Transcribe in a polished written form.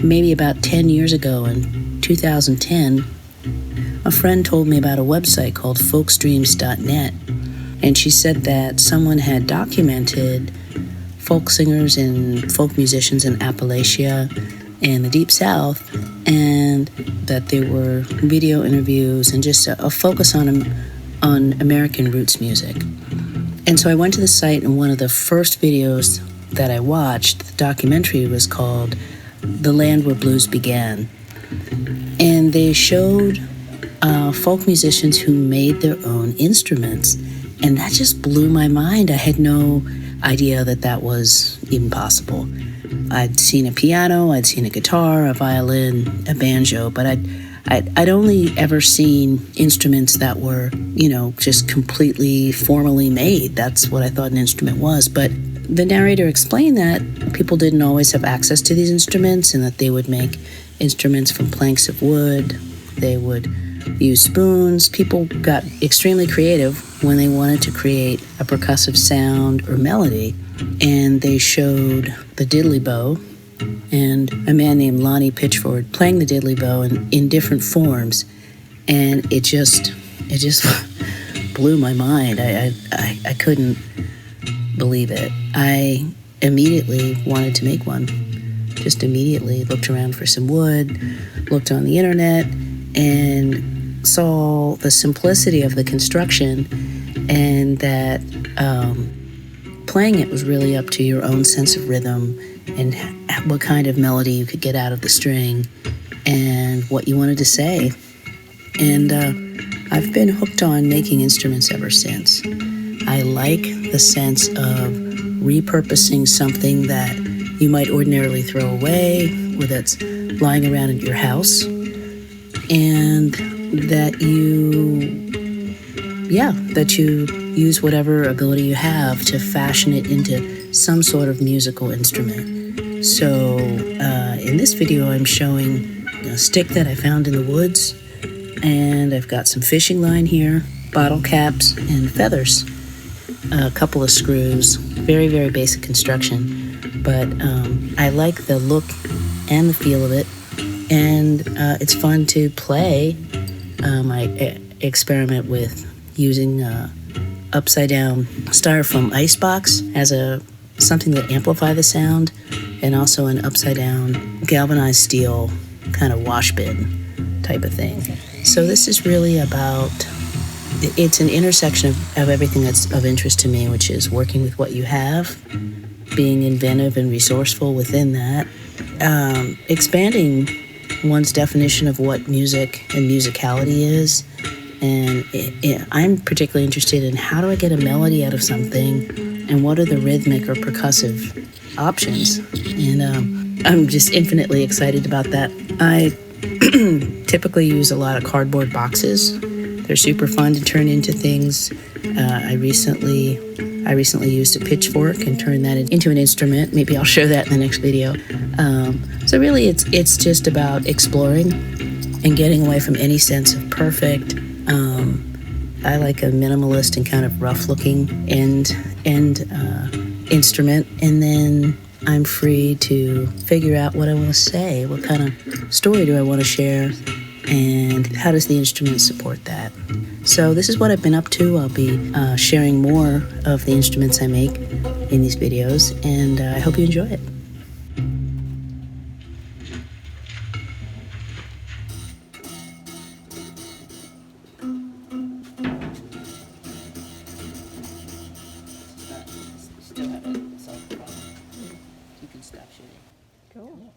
maybe about 10 years ago in 2010, a friend told me about a website called folkstreams.net, and she said that someone had documented folk singers and folk musicians in Appalachia and the Deep South, and that there were video interviews and just a focus on American roots music. And so I went to the site, and one of the first videos that I watched, the documentary, was called The Land Where Blues Began. And they showed folk musicians who made their own instruments. And that just blew my mind. I had no idea that that was even possible. I'd seen a piano, I'd seen a guitar, a violin, a banjo, but I'd only ever seen instruments that were, just completely formally made. That's what I thought an instrument was. But the narrator explained that people didn't always have access to these instruments, and that they would make instruments from planks of wood. They would use spoons. People got extremely creative when they wanted to create a percussive sound or melody. And they showed the diddley bow and a man named Lonnie Pitchford playing the diddley bow in different forms. And it just blew my mind. I couldn't believe it. I immediately wanted to make one. Just immediately looked around for some wood, looked on the internet, and saw the simplicity of the construction, and that playing it was really up to your own sense of rhythm and what kind of melody you could get out of the string and what you wanted to say. And I've been hooked on making instruments ever since. I like the sense of repurposing something that you might ordinarily throw away or that's lying around in your house, and that you use whatever ability you have to fashion it into some sort of musical instrument. So in this video, I'm showing a stick that I found in the woods, and I've got some fishing line here, bottle caps, and feathers, a couple of screws, very, very basic construction. But I like the look and the feel of it, and it's fun to play. I experiment with using upside-down styrofoam icebox as something that amplify the sound, and also an upside-down galvanized steel kind of wash bin type of thing. So this is really about, it's an intersection of everything that's of interest to me, which is working with what you have, being inventive and resourceful within that, expanding one's definition of what music and musicality is. And I'm particularly interested in how do I get a melody out of something, and what are the rhythmic or percussive options. And I'm just infinitely excited about that. I typically use a lot of cardboard boxes. They're super fun to turn into things. I recently used a pitchfork and turned that into an instrument. Maybe I'll show that in the next video. So really, it's just about exploring and getting away from any sense of perfect. I like a minimalist and kind of rough-looking end instrument, and then I'm free to figure out what I want to say, what kind of story do I want to share, and how does the instrument support that. So this is what I've been up to. I'll be sharing more of the instruments I make in these videos, and I hope you enjoy it. Still have it solve the problem. You can stop shooting. Cool.